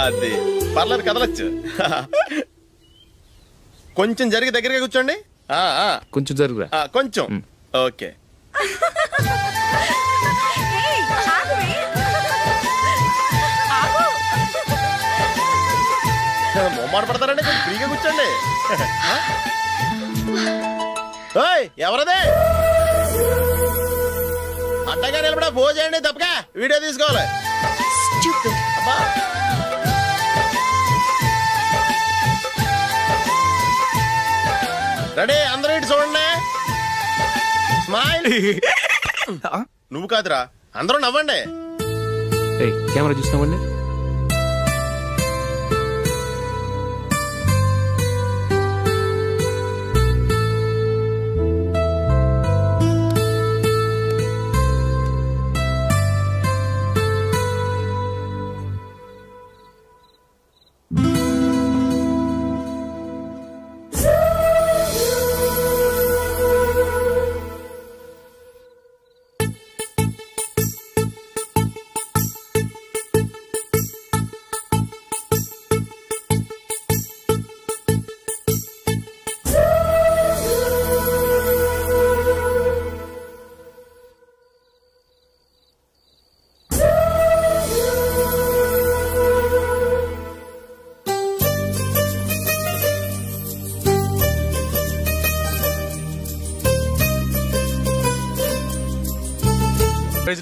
అది పర్లేదు కదలొచ్చు. కొంచెం జరిగి దగ్గరగా కూర్చోండి. కొంచెం జరుగురా. కొంచెం. ఓకే. మొమ్మాట పడతారండి, కొంచెం ఫ్రీగా కూర్చోండి. ఎవరదే అడ్డగా నిలబడా ఫోన్ చేయండి, తప్పగా వీడియో తీసుకోవాలి. రెడీ, అందరూ ఇటు చూడండి. స్మైల్. నువ్వు కాదురా, అందరూ నవ్వండి. కెమెరా చూస్తున్నామండి.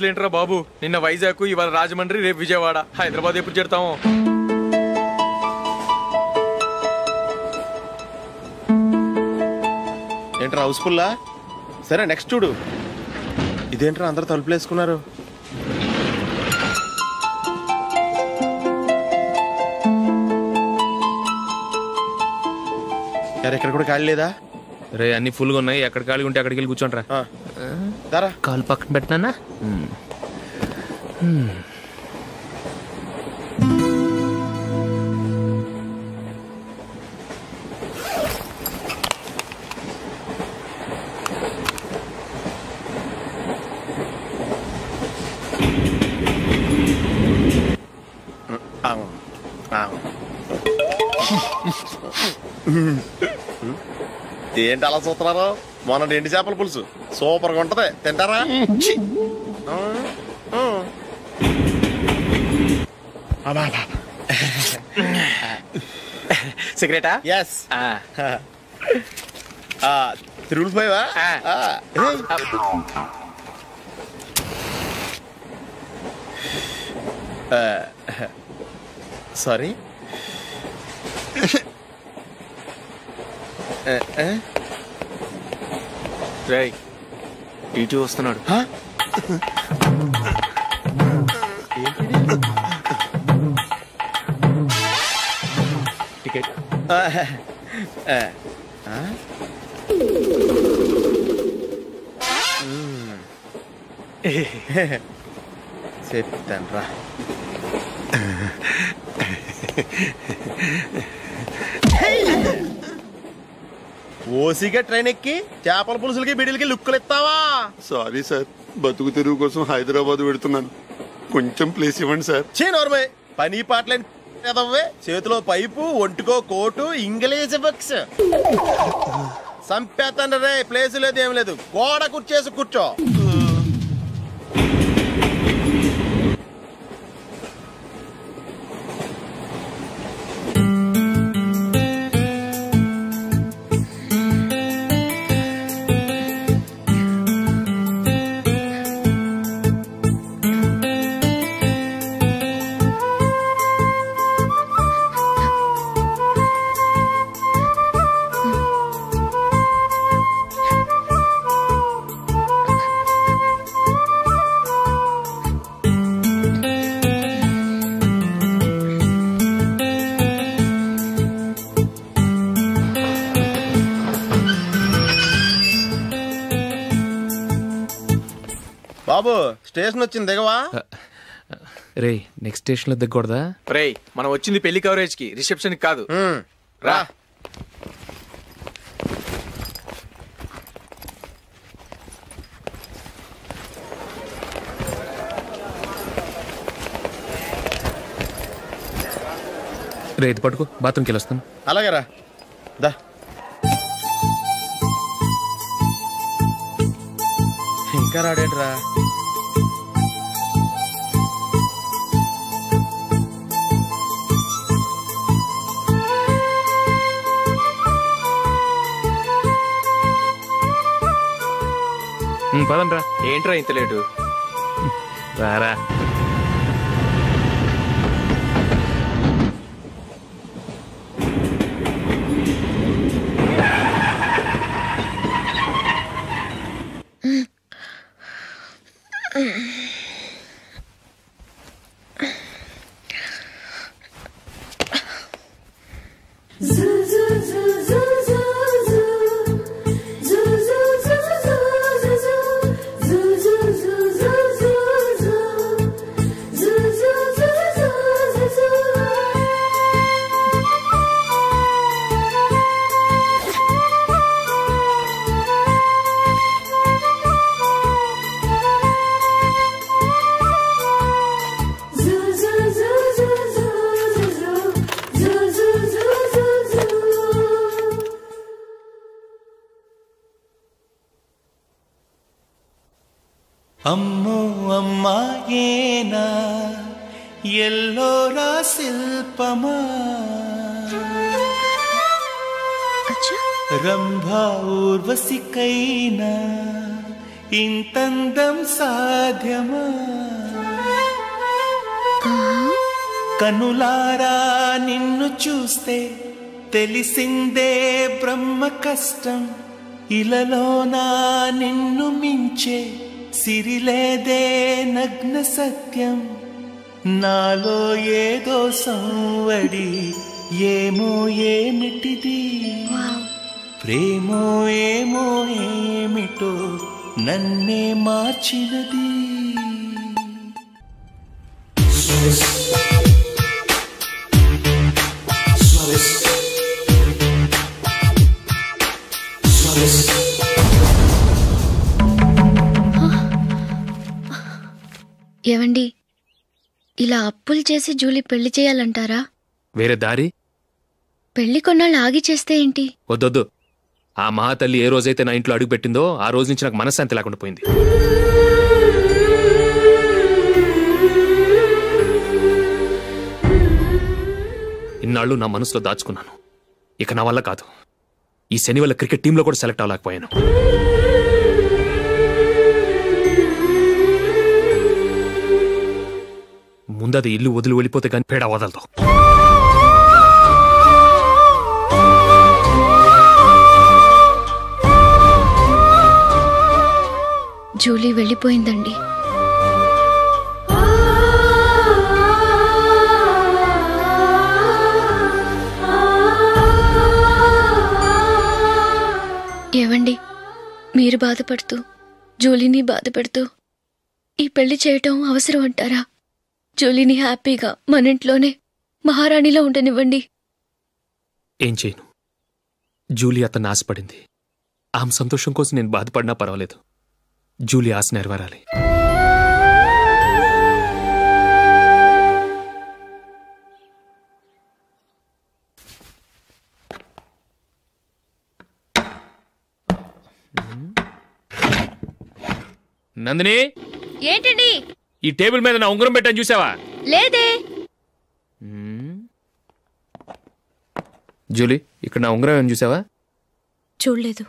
ఏంట్రా బాబు, నిన్న వైజాగ్, ఇవాళ రాజమండ్రి, రేపు విజయవాడ. హైదరాబాద్ ఎప్పుడు చేరుతాము? ఏంట్రా హౌస్ఫుల్లా? సరే నెక్స్ట్ చూడు. ఇదేంట్రా అందరూ తలుపులు వేసుకున్నారు? ఇక్కడ కూడా ఖాళీ లేదా? రే అన్ని ఫుల్ గా ఉన్నాయి, ఎక్కడ ఖాళీ ఉంటే అక్కడికి వెళ్ళి కూర్చోండి రా. కాలు పక్కన పెట్టినా. ఏంటి అలా చూస్తున్నారు? మొన్న ఎండి చేపల పులుసు సూపర్ గా ఉంటది, తింటారా? సిగరెటా? ఎస్. తిరుగులిపోయావా? సారీ. రేయ్, ఇటు వస్తున్నాడు. టికెట్. చెప్తాను రా. ఓసిగా ట్రైన్ ఎక్కి చేపల పులుసులకి బిడిలకి లుక్కులు ఇస్తావా? సారీ సార్, బతుకు తెరువు కోసం హైదరాబాద్ పెడుతున్నాను, కొంచెం ప్లేస్ ఇవ్వండి సార్. నోర్మే, పని పాటలేని చేతిలో పైపు, ఒంటికో కోటు, ఇంగ్లీష్ బుక్స్. సంపేతండ్రి రే, ప్లేస్ లేదు ఏం లేదు, గోడ కుర్చేసి కూర్చో. బాబు స్టేషన్ వచ్చింది, దిగవా? రే నెక్స్ట్ స్టేషన్ లో దిగకూడదా? రే మనం వచ్చింది పెళ్లి కవరేజ్ కి, రిసెప్షన్ కి కాదు. రా. రేపు పట్టుకో, బాత్రూమ్కి వెళ్ళొస్తాను. అలాగే రా. దా. ఇంకా రాడేంట్రా? పదండ్రా. ఏంట్రా ఇంత లేటు? రారా. అమ్మో అమ్మాయేనా ఎల్లోరా శిల్పమా రంభా ఊర్వశికైనా ఇంతందం సాధ్యమా కనులారా నిన్ను చూస్తే తెలిసిందే బ్రహ్మ కష్టం ఇలలోనా నిన్ను మించే సిరిలేదే నగ్న సత్యం నాలో ఏదో సంవడి ఏమో ఏమిటిది ప్రేమో ఏమో ఏమిటో నన్నే మార్చినది ఏవండి, ఇలా అప్పులు చేసి జూలీ పెళ్లి చేయాలంటారా? వేరే దారి? పెళ్లి కొన్నాళ్ళు ఆగి చేస్తే ఏంటి? వద్దొద్దు. ఆ మహాతల్లి ఏ రోజైతే నా ఇంట్లో అడుగు పెట్టిందో ఆ రోజు నుంచి నాకు మనశ్శాంతి లేకుండా పోయింది. ఇన్నాళ్ళు నా మనసులో దాచుకున్నాను. ఇక నా వల్ల కాదు. ఈ శని వల్ల క్రికెట్ టీంలో కూడా సెలెక్ట్ అవ్వలేకపోయాను. ముందది ఇల్లు వదిలి వెళ్ళిపోతే కానీ పేడ వదలదు. జూలీ వెళ్ళిపోయిందండి. ఏవండి, మీరు బాధపడుతూ జూలీని బాధపెడుతూ ఈ పెళ్లి చేయటం అవసరం అంటారా? జూలీని హ్యాపీగా మన ఇంట్లోనే మహారాణిలో ఉండనివ్వండి. ఏం చేయను? జూలీ అతన్ని ఆశపడింది. ఆమె సంతోషం కోసం నేను బాధపడినా పర్వాలేదు. జూలీ ఆశ నెరవేరాలి. నందిని, ఏంటండి? ఈ టేబుల్ మీద నా ఉంగరం పెట్టని చూసావా? లేదే. జూలీ, ఇక్కడ నా ఉంగరం ఏమని చూసావా? చూడలేదు.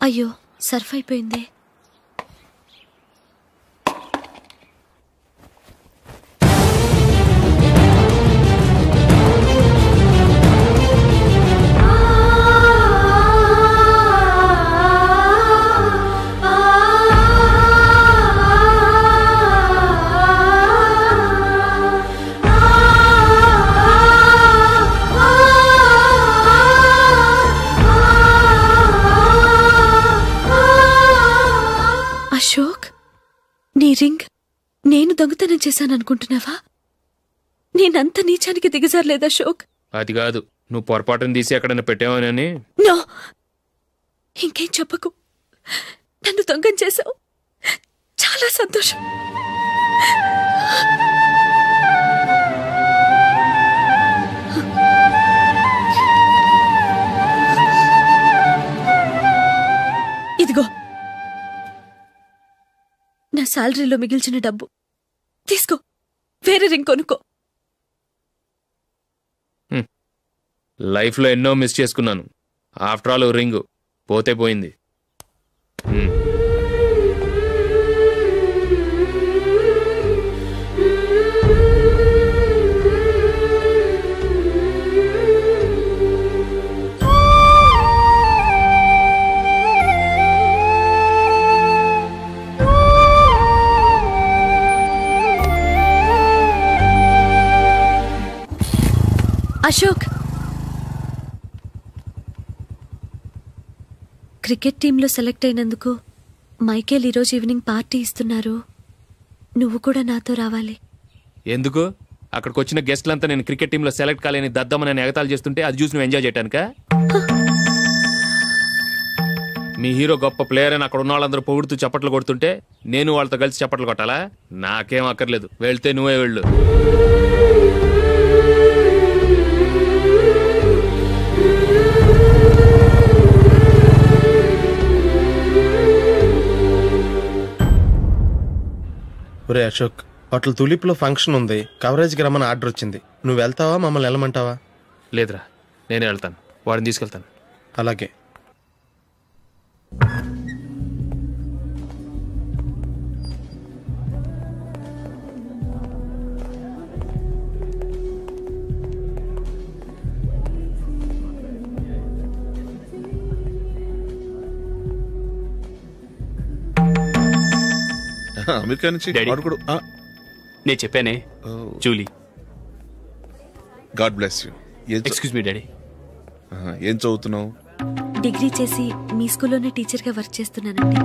అయ్యో, సర్ఫ్ అయిపోయిందే. రింగ్ నేను దొంగతనం చేశాననుకుంటున్నావా? నేనంత నీచానికి దిగజారలేదా అశోక్? అది కాదు, నువ్వు పొరపాటును తీసి ఎక్కడైనా పెట్టావని. నో, ఇంకేం చెప్పకు. నన్ను దొంగం చేశావు. చాలా సంతోషం. ఇదిగో నా శాలరీలో మిగిల్చిన డబ్బు తీసుకో, వేరే రింగ్ కొనుక్కో. లైఫ్లో ఎన్నో మిస్ చేసుకున్నాను. ఆఫ్టర్ ఆల్ రింగ్ పోతే పోయింది. అశోక్, క్రికెట్ టీంలో సెలెక్ట్ అయినందుకు మైకేల్ ఈరోజు ఈవినింగ్ పార్టీ ఇస్తున్నారు. నువ్వు కూడా నాతో రావాలి. ఎందుకు? అక్కడికి వచ్చిన గెస్ట్లంతా నేను క్రికెట్ టీంలో సెలెక్ట్ కాలేని దద్దమని ఎగతాలు చేస్తుంటే అది చూసి నువ్వు ఎంజాయ్ చేయటానికా? మీ హీరో గొప్ప ప్లేయర్ అని అక్కడ ఉన్న వాళ్ళందరూ పొగుడుతూ చప్పట్లు కొడుతుంటే నేను వాళ్ళతో కలిసి చప్పట్లు కొట్టాలా? నాకేం అక్కర్లేదు, వెళ్తే నువ్వే వెళ్ళు. ఒరే అశోక్, హోటల్ తులిప్లో ఫంక్షన్ ఉంది, కవరేజ్కి రమ్మని ఆర్డర్ వచ్చింది. నువ్వు వెళ్తావా, మమ్మల్ని వెళ్ళమంటావా? లేదురా, నేనే వెళ్తాను. వాడిని తీసుకెళ్తాను. అలాగే. అమెరికా నుంచి నేను చెప్పానే, Julie. God bless you. Excuse me daddy. ఏం చదువుతున్నావు? డిగ్రీ చేసి మీ స్కూల్లోనే టీచర్గా వర్క్ చేస్తున్నానండి.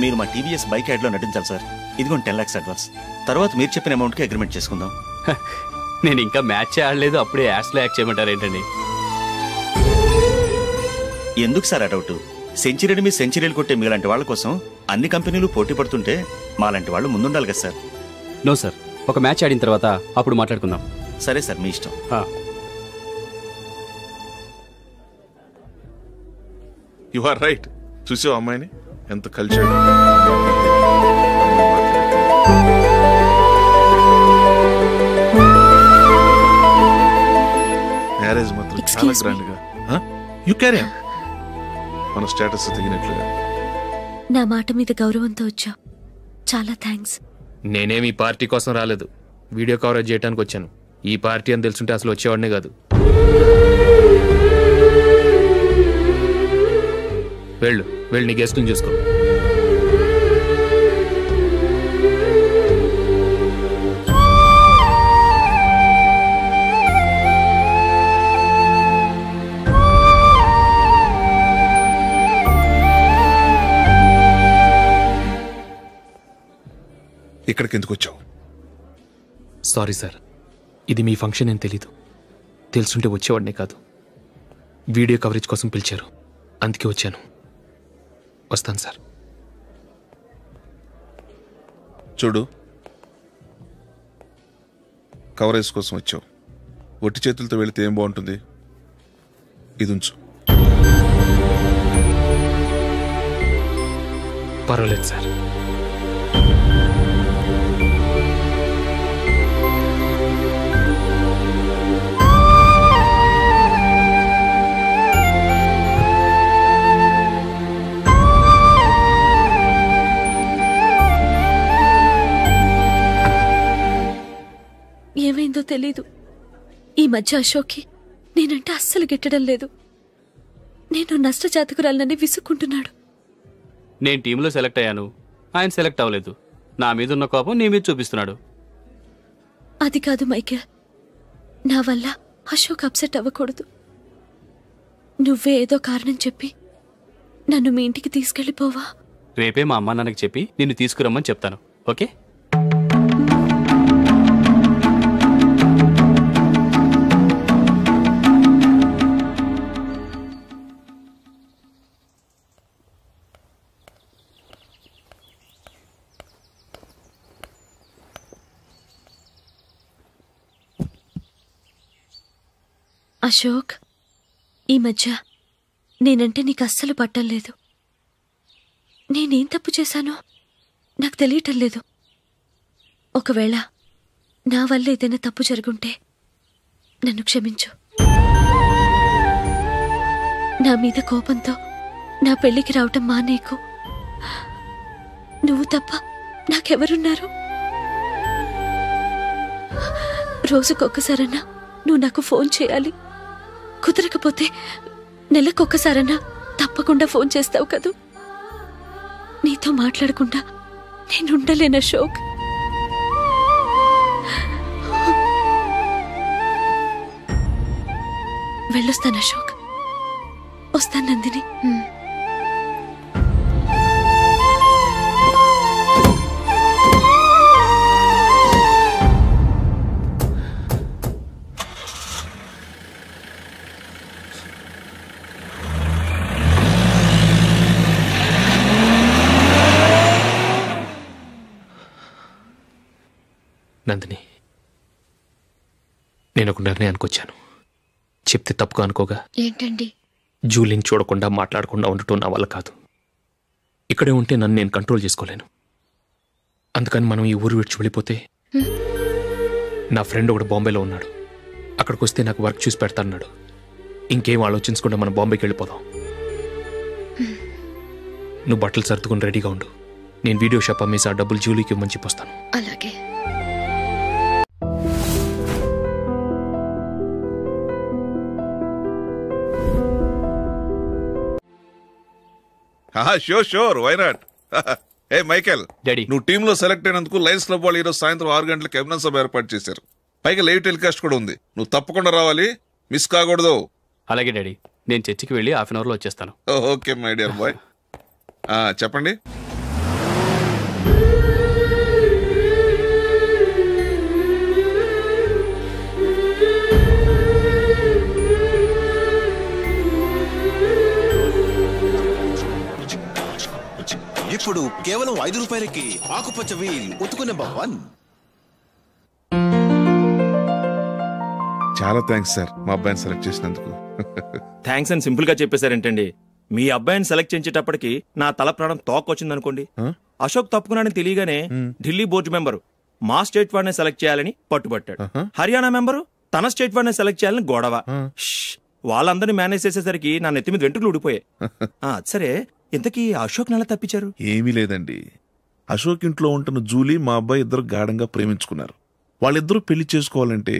మీరు మా టీవీఎస్ బైక్ యాడ్లో నటించాలి సార్. ఇదిగోండి 10 lakhs అడ్వాన్స్. తర్వాత మీరు చెప్పిన అమౌంట్కి అగ్రిమెంట్ చేసుకుందాం. నేను ఇంకా మ్యాచ్ ఆడలేదు, అప్పుడే యాడ్స్లో యాక్ట్ చేయమంటారు ఏంటండి? ఎందుకు సార్ ఆ డౌట్? సెంచరీని మీ సెంచరీలు కొట్టే మీలాంటి వాళ్ళ కోసం అన్ని కంపెనీలు పోటీ పడుతుంటే మాలాంటి వాళ్ళు ముందుండాలి కదా సార్. నో సార్, ఒక మ్యాచ్ ఆడిన తర్వాత అప్పుడు మాట్లాడుకుందాం. సరే సార్, మీ ఇష్టం. You are right. చూసావు అమ్మాయిని ఎంత కల్చర్. మ్యారేజ్ మాత్రం చాలా గ్రాండ్ గా. You carry on. మన స్టేటస్ తగినట్లుగా. నా మాట మీద గౌరవంతో వచ్చావు, చాలా థ్యాంక్స్. నేనేమి ఈ పార్టీ కోసం రాలేదు, వీడియో కవరేజ్ చేయడానికి వచ్చాను. ఈ పార్టీ అని తెలుసుంటే అసలు వచ్చేవాడినే కాదు. వెళ్ళు, వెళ్ళి నీ గెస్ట్ని చూసుకో. ఇక్కడికి ఎందుకు వచ్చావు? సారీ సార్, ఇది మీ ఫంక్షన్ అని తెలీదు. తెలుసుంటే వచ్చేవాడినే కాదు. వీడియో కవరేజ్ కోసం పిలిచారు, అందుకే వచ్చాను. వస్తాను సార్. చూడు, కవరేజ్ కోసం వచ్చావు. ఒట్టి చేతులతో వెళితే ఏం బాగుంటుంది? ఇది ఉంచు. పర్వాలేదు సార్. ఏమైందో తెలీదు, ఈ మధ్య అశోక్కి నేనంటే అస్సలు గిట్టడం లేదు. నేను నష్టజాతకురాలనని విసుక్కుంటున్నాడు. నేను టీంలో సెలెక్ట్ అయ్యాను, ఆయన సెలెక్ట్ అవ్వలేదు. నా మీద ఉన్న కోపం నీ మీద చూపిస్తున్నాడు. అది కాదు మైకేల్, నా వల్ల అశోక్ అప్సెట్ అవ్వకూడదు. నువ్వే ఏదో కారణం చెప్పి నన్ను మీ ఇంటికి తీసుకెళ్ళిపోవా? రేపే మా అమ్మ నాన్నకి చెప్పి నిన్ను తీసుకురమ్మని చెప్తాను. ఓకే? అశోక్, ఈ మధ్య నేనంటే నీకు అస్సలు పట్టం లేదు. నేనేం తప్పు చేశానో నాకు తెలియటం లేదు. ఒకవేళ నా వల్ల ఏదైనా తప్పు జరుగుంటే నన్ను క్షమించు. నా మీద కోపంతో నా పెళ్లికి రావటం మానేకు. నువ్వు తప్ప నాకెవరున్నారు? రోజుకొక్కసారన్నా నువ్వు నాకు ఫోన్ చేయాలి. కుదరకపోతే నెలకొక్కసారన్నా తప్పకుండా ఫోన్ చేస్తావు కదూ. నీతో మాట్లాడకుండా నేనుండలేను అశోక్. వెళ్ళొస్తాను అశోక్. వస్తాను నందిని. నందిని, నేను ఒక నిర్ణయానికి వచ్చాను. చెప్తే తప్పుగా అనుకోగా. ఏంటండి? జూలీని చూడకుండా మాట్లాడకుండా ఉండటం నా వల్ల కాదు. ఇక్కడే ఉంటే నన్ను నేను కంట్రోల్ చేసుకోలేను. అందుకని మనం ఈ ఊరు విడిచి వెళ్ళిపోతే, నా ఫ్రెండ్ ఒకడు బాంబేలో ఉన్నాడు, అక్కడికి వస్తే నాకు వర్క్ చూసి పెడతాన్నాడు. ఇంకేం ఆలోచించకుండా మనం బాంబేకి వెళ్ళిపోదాం. నువ్వు బట్టలు సర్దుకుని రెడీగా ఉండు. నేను వీడియో షాప్ అమ్మేసి ఆ డబ్బులు జూలీకి ఇవ్వమని చెప్పొస్తాను. అలాగే. Sure why not. Hey Michael, daddy, నువ్వు టీంలో సెలెక్ట్ అయినందుకు లయన్స్ క్లబ్ వాళ్ళు ఈరోజు సాయంత్రం 6 గంటలకు అభినందన సభ ఏర్పాటు చేశారు. పైగా లైవ్ టెలికాస్ట్ కూడా ఉంది. నువ్వు తప్పకుండా రావాలి, మిస్ కాకూడదు. అలాగే డాడీ, నేను చర్చికి వెళ్ళి హాఫ్ అన్ అవర్లో వచ్చేస్తాను. Okay my dear bye. చెప్పండి. ఇప్పుడు కేవలం 5 రూపాయలకి ఆకుపచ్చ వీల్ ఉతుకు నెంబర్ 1. చాలా థ్యాంక్స్ సార్, మా అబ్బాయిని సెలెక్ట్ చేసినందుకు. థ్యాంక్స్ అని సింపుల్ గా చెప్పేశారేంటండి. మీ అబ్బాయిని సెలెక్ట్ చేసేటప్పటికి నా తల ప్రాణం తోకొచ్చిందనుకోండి. అశోక్ తప్పుకున్నాడని తెలియగానే ఢిల్లీ బోర్డు మెంబరు మా స్టేట్ వాడిని సెలెక్ట్ చేయాలని పట్టుబట్టాడు. హర్యానా మెంబరు తన స్టేట్ వాడిని సెలెక్ట్ చేయాలని గొడవ. వాళ్ళందరినీ మేనేజ్ చేసేసరికి నా నెత్తి మీద వెంట్రుకలు ఊడిపోయాయి. సరే, ఇంతకీ అశోక్ నెల తప్పించారు? ఏమీ లేదండి. అశోక్ ఇంట్లో ఉంటున్న జూలీ మా అబ్బాయి ఇద్దరు గాఢంగా ప్రేమించుకున్నారు. వాళ్ళిద్దరూ పెళ్లి చేసుకోవాలంటే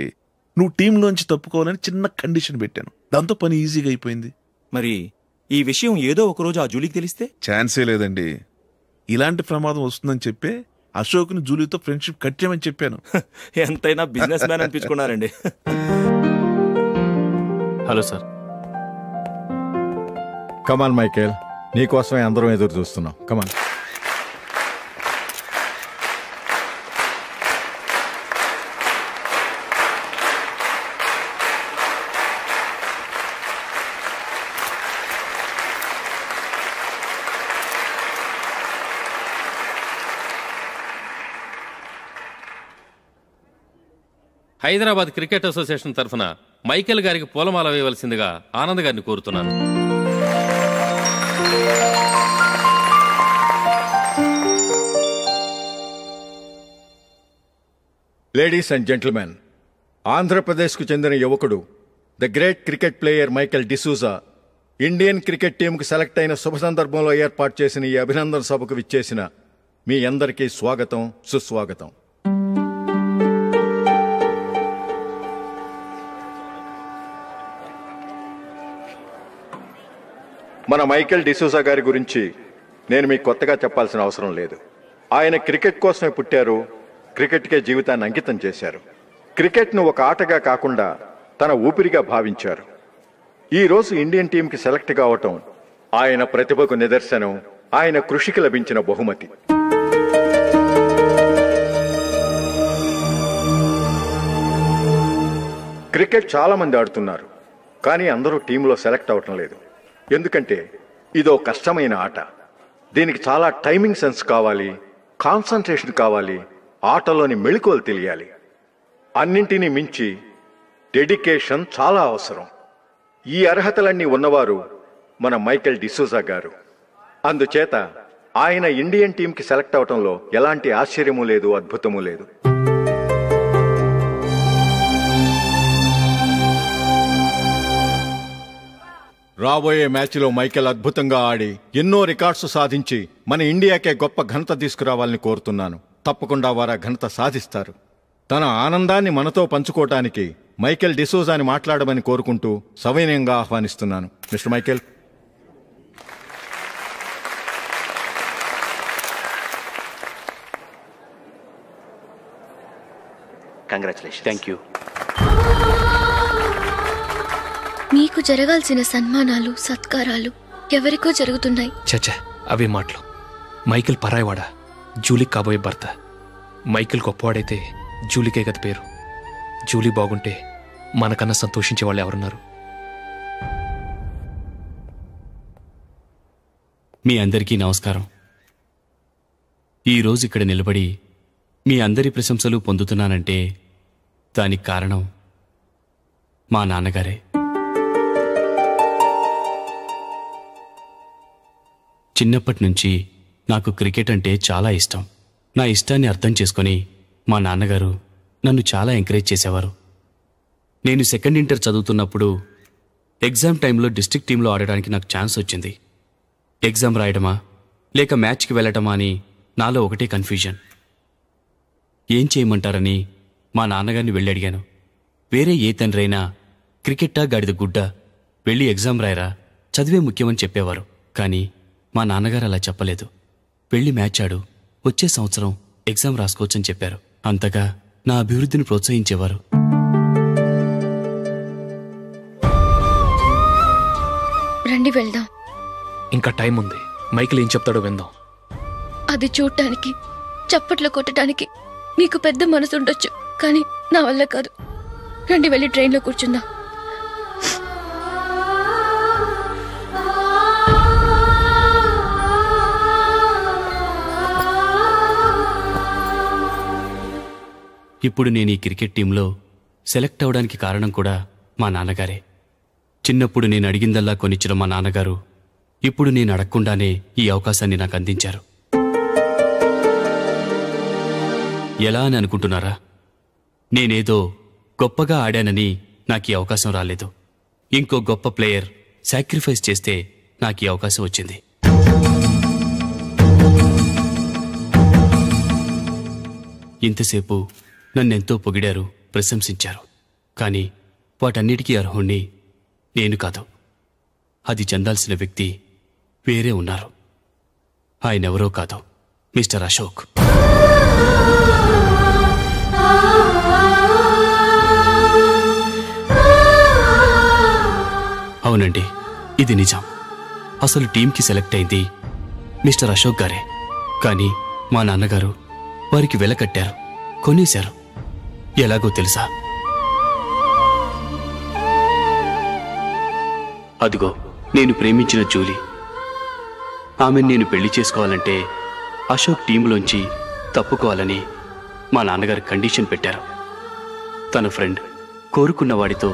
నువ్వు టీంలోంచి తప్పుకోవాలని చిన్న కండిషన్ పెట్టాను. దాంతో పని ఈజీగా అయిపోయింది. మరి ఈ విషయం ఏదో ఒక రోజు ఆ జూలీకి తెలిస్తే? ఛాన్సే లేదండి. ఇలాంటి ప్రమాదం వస్తుందని చెప్పే అశోక్ని జూలీతో ఫ్రెండ్షిప్ కట్ చేయమని చెప్పాను. ఎంతైనా బిజినెస్ మ్యాన్ అనిపించుకున్నారండి. Hello sir. కమాన్ మైకేల్, నీకోసమే అందరం ఎదురు చూస్తున్నాం. కమాన్. హైదరాబాద్ క్రికెట్ అసోసియేషన్ తరఫున మైకేల్ గారికి పూలమాల వేయవలసిందిగా ఆనంద్ గారిని కోరుతున్నాను. లేడీస్ అండ్ జెంటిల్మెన్, ఆంధ్రప్రదేశ్కు చెందిన యువకుడు the great cricket player Michael D'Souza Indian cricket టీంకు సెలెక్ట్ అయిన శుభ సందర్భంలో ఏర్పాటు చేసిన ఈ అభినందన సభకు విచ్చేసిన మీ అందరికీ స్వాగతం, సుస్వాగతం. మన మైకేల్ డిసూజా గారి గురించి నేను మీకు కొత్తగా చెప్పాల్సిన అవసరం లేదు. ఆయన క్రికెట్ కోసమే పుట్టారు, క్రికెట్కే జీవితాన్ని అంకితం చేశారు. క్రికెట్ను ఒక ఆటగా కాకుండా తన ఊపిరిగా భావించారు. ఈరోజు ఇండియన్ టీంకి సెలెక్ట్ కావటం ఆయన ప్రతిభకు నిదర్శనం, ఆయన కృషికి లభించిన బహుమతి. క్రికెట్ చాలా మంది ఆడుతున్నారు, కానీ అందరూ టీంలో సెలెక్ట్ అవటం లేదు. ఎందుకంటే ఇదో కష్టమైన ఆట. దీనికి చాలా టైమింగ్ సెన్స్ కావాలి, కాన్సన్ట్రేషన్ కావాలి, ఆటలోని మెళకువలు తెలియాలి. అన్నింటినీ మించి డెడికేషన్ చాలా అవసరం. ఈ అర్హతలన్నీ ఉన్నవారు మన మైకేల్ డిసూజా గారు. అందుచేత ఆయన ఇండియన్ టీంకి సెలెక్ట్ అవటంలో ఎలాంటి ఆశ్చర్యమూ లేదు, అద్భుతమూ లేదు. రాబోయే మ్యాచ్లో మైకేల్ అద్భుతంగా ఆడి ఎన్నో రికార్డ్స్ సాధించి మన ఇండియాకే గొప్ప ఘనత తీసుకురావాలని కోరుతున్నాను. తప్పకుండా వారు ఆ ఘనత సాధిస్తారు. తన ఆనందాన్ని మనతో పంచుకోవటానికి మైకేల్ డిసూజాని మాట్లాడమని కోరుకుంటూ సవినయంగా ఆహ్వానిస్తున్నాను. Mister Michael. Congratulation. Thank you. మీకు జరగాల్సిన సన్మానాలు, సత్కారాలు ఎవరికో జరుగుతున్నాయి. చచ్చా, అవే మాటలు. మైకేల్ పరాయవాడా, జూలీకి కాబోయే భర్త. మైకేల్ గొప్పవాడైతే జూలీకే గత పేరు. జూలీ బాగుంటే మనకన్నా సంతోషించే వాళ్ళు ఎవరున్నారు? మీ అందరికీ నమస్కారం. ఈరోజు ఇక్కడ నిలబడి మీ అందరి ప్రశంసలు పొందుతున్నానంటే దానికి కారణం మా నాన్నగారే. చిన్నప్పటి నుంచి నాకు క్రికెట్ అంటే చాలా ఇష్టం. నా ఇష్టాన్ని అర్థం చేసుకొని మా నాన్నగారు నన్ను చాలా ఎంకరేజ్ చేసేవారు. నేను సెకండ్ ఇంటర్ చదువుతున్నప్పుడు ఎగ్జామ్ టైంలో డిస్ట్రిక్ట్ టీంలో ఆడడానికి నాకు ఛాన్స్ వచ్చింది. ఎగ్జామ్ రాయడమా లేక మ్యాచ్కి వెళ్ళటమా అని నాలో ఒకటే కన్ఫ్యూజన్. ఏం చేయమంటారని మా నాన్నగారిని వెళ్ళి అడిగాను. వేరే ఏ తండ్రైనా క్రికెట్టా గాడిద గుడ్డ, వెళ్ళి ఎగ్జామ్ రాయరా, చదివే ముఖ్యమని చెప్పేవారు. కానీ మా నాన్నగారు అలా చెప్పలేదు. వెళ్ళి మ్యాచ్ ఆడు, వచ్చే సంవత్సరం ఎగ్జామ్ రాసుకోవచ్చని చెప్పారు. అంతగా నా అభివృద్ధిని ప్రోత్సహించేవారు. రండి వెళ్దాం. ఇంకా టైం ఉంది. మైకేల్ ఏం చెప్తాడో విందాం. అది చూడటానికి, చప్పట్లు కొట్టడానికి మీకు పెద్ద మనసు ఉండొచ్చు, కానీ నా వల్ల కాదు. రండి వెళ్ళి ట్రైన్లో కూర్చుందాం. ఇప్పుడు నేను ఈ క్రికెట్ టీంలో సెలెక్ట్ అవడానికి కారణం కూడా మా నాన్నగారే. చిన్నప్పుడు నేను అడిగిందల్లా కొనిచ్చిన మా నాన్నగారు ఇప్పుడు నేను అడగకుండానే ఈ అవకాశాన్ని నాకు అందించారు. ఎలా అని అనుకుంటున్నారా? నేనేదో గొప్పగా ఆడానని నాకు ఈ అవకాశం రాలేదు. ఇంకో గొప్ప ప్లేయర్ సాక్రిఫైస్ చేస్తే నాకు ఈ అవకాశం వచ్చింది. ఇంతసేపు నన్నెంతో పొగిడారు, ప్రశంసించారు. కానీ వాటన్నిటికీ అర్హుణ్ణి నేను కాదు. అది చెందాల్సిన వ్యక్తి వేరే ఉన్నారు. ఆయనెవరో కాదు, మిస్టర్ అశోక్. అవునండి, ఇది నిజం. అసలు టీంకి సెలెక్ట్ అయింది మిస్టర్ అశోక్ గారే. కానీ మా నాన్నగారు వారికి వెల కట్టారు, కొనేశారు. ఎలాగో తెలుసా? అదిగో నేను ప్రేమించిన జూలీ. ఆమెను నేను పెళ్లి చేసుకోవాలంటే అశోక్ టీంలోంచి తప్పుకోవాలని మా నాన్నగారు కండిషన్ పెట్టారు. తన ఫ్రెండ్ కోరుకున్న వాడితో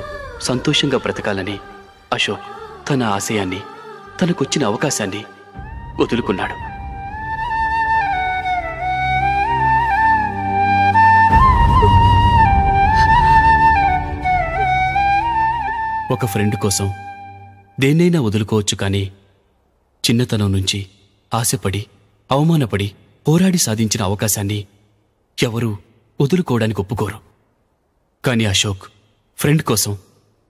సంతోషంగా బ్రతకాలని అశోక్ తన ఆశయాన్ని, తనకొచ్చిన అవకాశాన్ని వదులుకున్నాడు. ఒక ఫ్రెండ్ కోసం దేన్నైనా వదులుకోవచ్చు, కానీ చిన్నతనం నుంచి ఆశపడి, అవమానపడి, పోరాడి సాధించిన అవకాశాన్ని ఎవరూ వదులుకోవడానికి ఒప్పుకోరు. కానీ అశోక్ ఫ్రెండ్ కోసం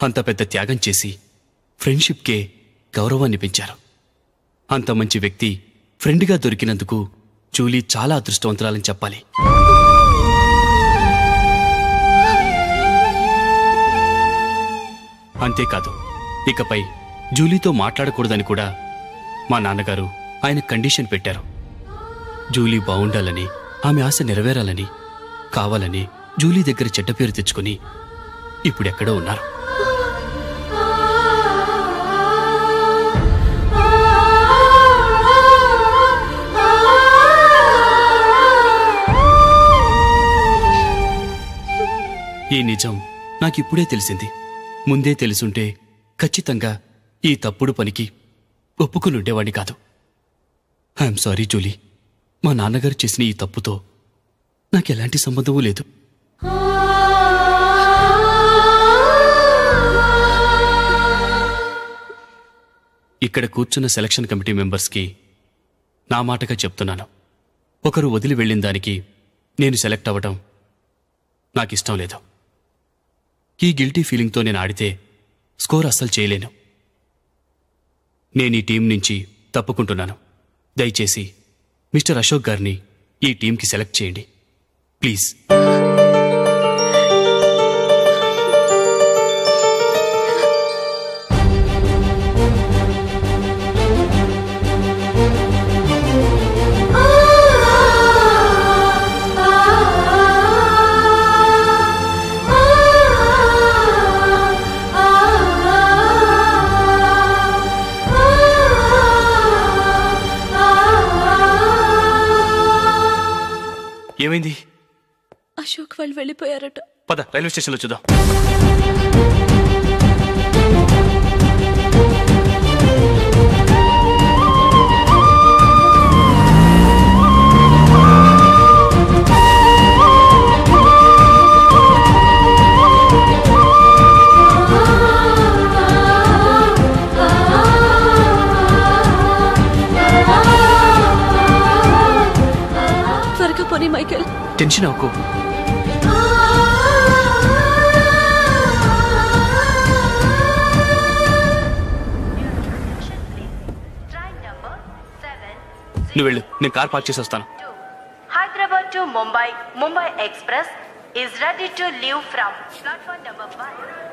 అంత పెద్ద త్యాగం చేసి ఫ్రెండ్షిప్కే గౌరవాన్ని పెంచారు. అంత మంచి వ్యక్తి ఫ్రెండ్గా దొరికినందుకు జూలీ చాలా అదృష్టవంతురాలని చెప్పాలి. అంతేకాదు, ఇకపై జూలీతో మాట్లాడకూడదని కూడా మా నాన్నగారు ఆయన కండిషన్ పెట్టారు. జూలీ బాగుండాలని, ఆమె ఆశ నెరవేరాలని, కావాలని జూలీ దగ్గర చెడ్డ పేరు తెచ్చుకుని ఇప్పుడెక్కడో ఉన్నారు. ఈ నిజం నాకిప్పుడే తెలిసింది. ముందే తెలుసుంటే ఖచ్చితంగా ఈ తప్పుడు పనికి ఒప్పుకునుండేవాణ్ణి కాదు. I'm sorry Julie. మా నాన్నగారు చేసిన ఈ తప్పుతో నాకెలాంటి సంబంధమూ లేదు. ఇక్కడ కూర్చున్న సెలక్షన్ కమిటీ మెంబర్స్కి నా మాటగా చెప్తున్నాను. ఒకరు వదిలి వెళ్ళిన దానికి నేను సెలెక్ట్ అవ్వడం నాకిష్టం లేదు. ఈ గిల్టీ ఫీలింగ్తో నేను ఆడితే స్కోర్ అస్సలు చేయలేను. నేను ఈ టీం నుంచి తప్పుకుంటున్నాను. దయచేసి మిస్టర్ అశోక్ గారిని ఈ టీంకి సెలెక్ట్ చేయండి ప్లీజ్. ఏమైంది? అశోక్ వాళ్ళు వెళ్ళిపోయారట. పద రైల్వే స్టేషన్లో చూద్దాం. త్వరగా పోనీ మైకేల్. టెన్షన్ అవ్వకు. నువ్వు వెళ్ళు, నేను కార్ పార్క్ చేసి వస్తాను. Hyderabad to Mumbai, Mumbai Express is ready to leave from platform number 1.